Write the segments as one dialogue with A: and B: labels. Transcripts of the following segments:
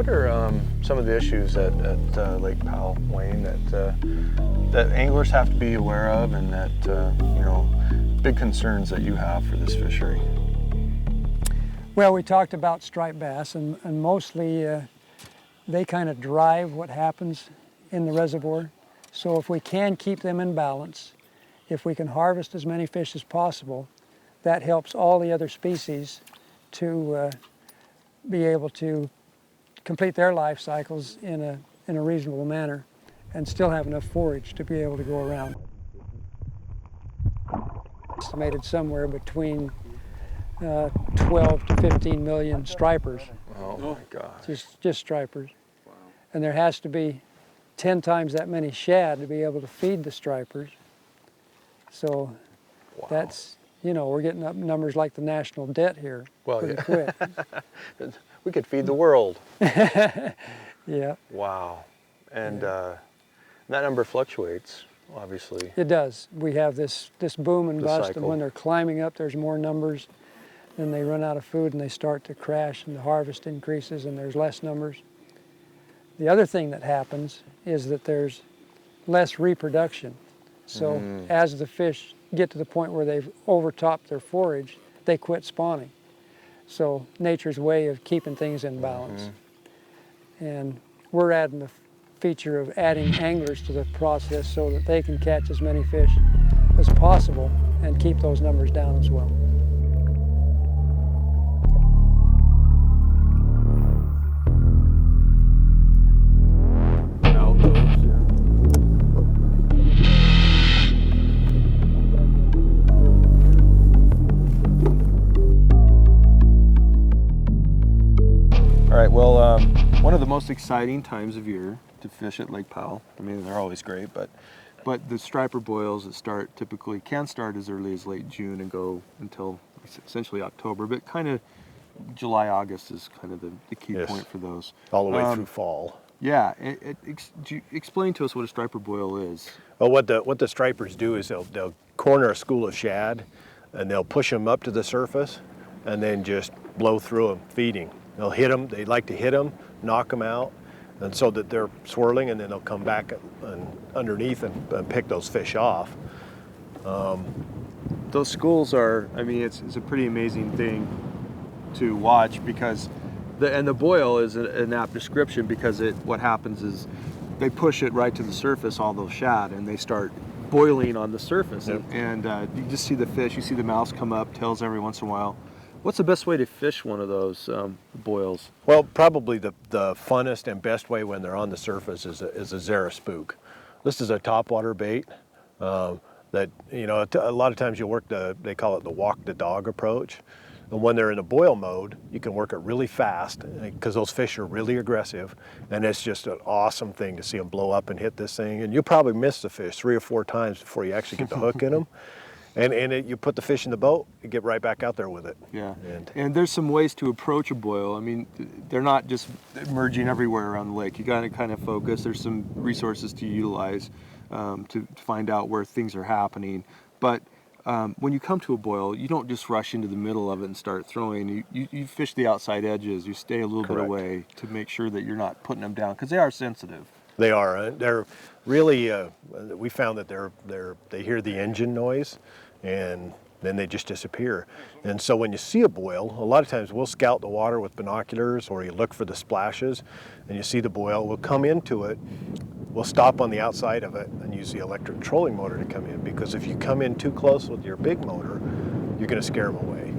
A: what are some of the issues at Lake Powell, Wayne, that anglers have to be aware of, and that big concerns that you have for this fishery?
B: Well, we talked about striped bass, and mostly they kind of drive what happens in the reservoir. So if we can keep them in balance, if we can harvest as many fish as possible, that helps all the other species to be able to complete their life cycles in a reasonable manner and still have enough forage to be able to go around. Estimated somewhere between 12 to 15 million stripers.
A: Oh my gosh.
B: Just stripers.
C: Wow.
B: And there has to be 10 times that many shad to be able to feed the stripers. So that's, we're getting up numbers like the national debt here pretty quick.
A: We could feed the world.
B: Yeah.
A: Wow. And that number fluctuates, obviously.
B: It does. We have this boom and bust,
A: cycle.
B: and when they're climbing up, there's more numbers. Then they run out of food and they start to crash, and the harvest increases and there's less numbers. The other thing that happens is that there's less reproduction. So as the fish get to the point where they've overtopped their forage, they quit spawning. So nature's way of keeping things in balance. And we're adding the feature of adding anglers to the process so that they can catch as many fish as possible and keep those numbers down as well.
A: All right, well, one of the most exciting times of year to fish at Lake Powell, I mean, they're always great, but the striper boils that can start as early as late June and go until essentially October, but kind of July, August is kind of the key point for those.
D: All the way through fall.
A: Yeah, explain to us what a striper boil is.
D: Well, what the stripers do is they'll corner a school of shad, and they'll push them up to the surface, and then just blow through them, feeding. They'll hit them. They like to hit them, knock them out, and so that they're swirling, and then they'll come back underneath and pick those fish off.
A: Those schools are, I mean, it's a pretty amazing thing to watch, because the boil is an apt description, because what happens is they push it right to the surface, all those shad, and they start boiling on the surface.
D: Yep.
A: And you just see the fish, you see the mouths come up, tails every once in a while. What's the best way to fish one of those boils?
D: Well, probably the funnest and best way when they're on the surface is a Zara spook. This is a topwater bait that, a lot of times you'll work they call it the walk the dog approach. And when they're in a boil mode, you can work it really fast, because those fish are really aggressive, and it's just an awesome thing to see them blow up and hit this thing. And you'll probably miss the fish 3 or 4 times before you actually get the hook in them. And you put the fish in the boat, you get right back out there with it.
A: Yeah, and there's some ways to approach a boil. I mean, they're not just emerging everywhere around the lake. You got to kind of focus. There's some resources to utilize to find out where things are happening. But when you come to a boil, you don't just rush into the middle of it and start throwing. You fish the outside edges. You stay a little bit away to make sure that you're not putting them down, because they are sensitive.
D: They are. They're really. We found that they hear the engine noise, and then they just disappear. And so when you see a boil, a lot of times we'll scout the water with binoculars, or you look for the splashes, and you see the boil. We'll come into it. We'll stop on the outside of it and use the electric trolling motor to come in, because if you come in too close with your big motor, you're going to scare them away.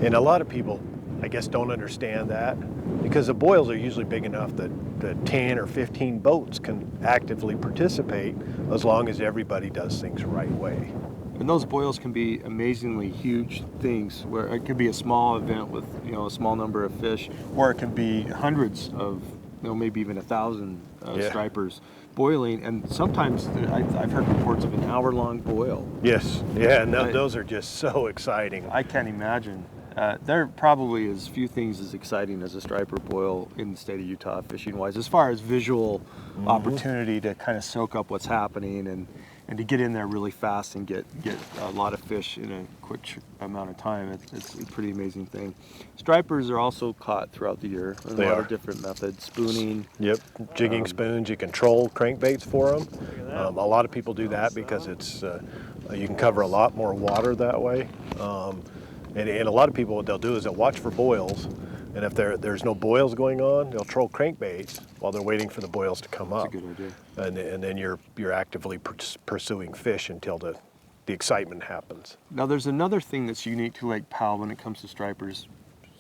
D: And a lot of people, I guess, don't understand that, because the boils are usually big enough that 10 or 15 boats can actively participate, as long as everybody does things the right way.
A: And those boils can be amazingly huge things, where it could be a small event with a small number of fish, or it can be hundreds of, maybe even 1,000 stripers boiling. And sometimes I've heard reports of an hour-long boil.
D: Yes, yeah, and those are just so exciting.
A: I can't imagine. There probably is few things as exciting as a striper boil in the state of Utah, fishing-wise, as far as visual opportunity to kind of soak up what's happening and to get in there really fast and get a lot of fish in a quick amount of time, it's a pretty amazing thing. Stripers are also caught throughout the year in a lot of different methods, spooning.
D: Yep, jigging spoons. You can troll crankbaits for them. A lot of people do that because it's you can cover a lot more water that way. And a lot of people, what they'll do is they'll watch for boils, and if there's no boils going on, they'll troll crankbaits while they're waiting for the boils to come up.
A: That's a good idea.
D: And then you're actively pursuing fish until the excitement happens.
A: Now there's another thing that's unique to Lake Powell when it comes to stripers.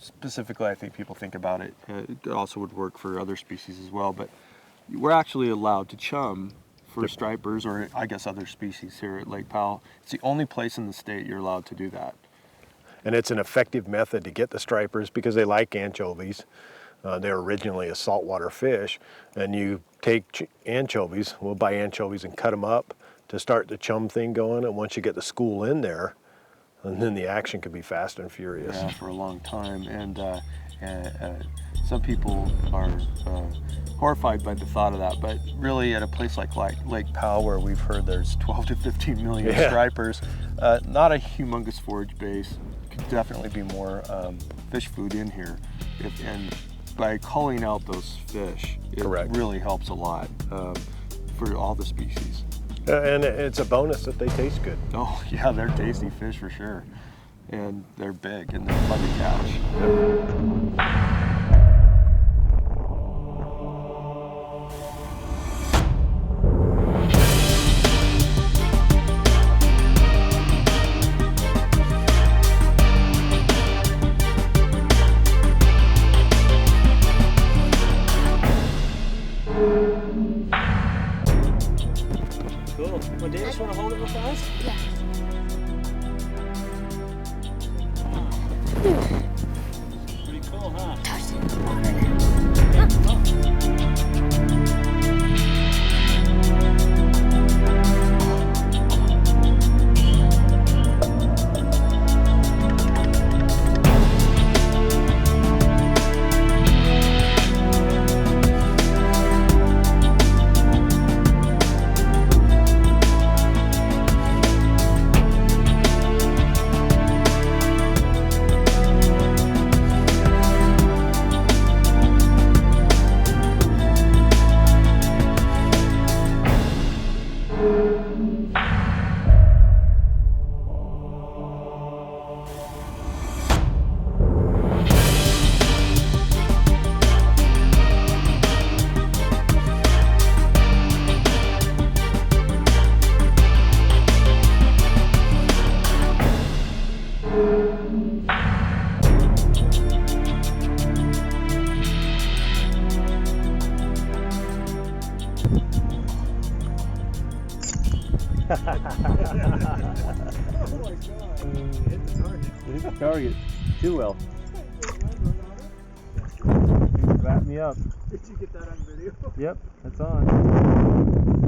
A: Specifically, I think people think about it. It also would work for other species as well, but we're actually allowed to chum for stripers, or I guess other species here at Lake Powell. It's the only place in the state you're allowed to do that.
D: And it's an effective method to get the stripers because they like anchovies. They're originally a saltwater fish, and you take anchovies, we'll buy anchovies and cut them up to start the chum thing going, and once you get the school in there, and then the action can be fast and furious.
A: Yeah, for a long time, and some people are horrified by the thought of that, but really at a place like Lake Powell, where we've heard there's 12 to 15 million stripers, not a humongous forage base, could definitely be more fish food in here, and by culling out those fish, it really helps a lot for all the species.
D: And it's a bonus that they taste good.
A: Oh yeah, they're tasty fish for sure, and they're big and they're fun to catch.
C: Cool. Well, Dave, just want to hold it real fast?
E: Yeah.
C: Pretty cool, huh?
F: Hit the target too well. Wrap me up.
C: Did you get that on video?
F: Yep, that's on.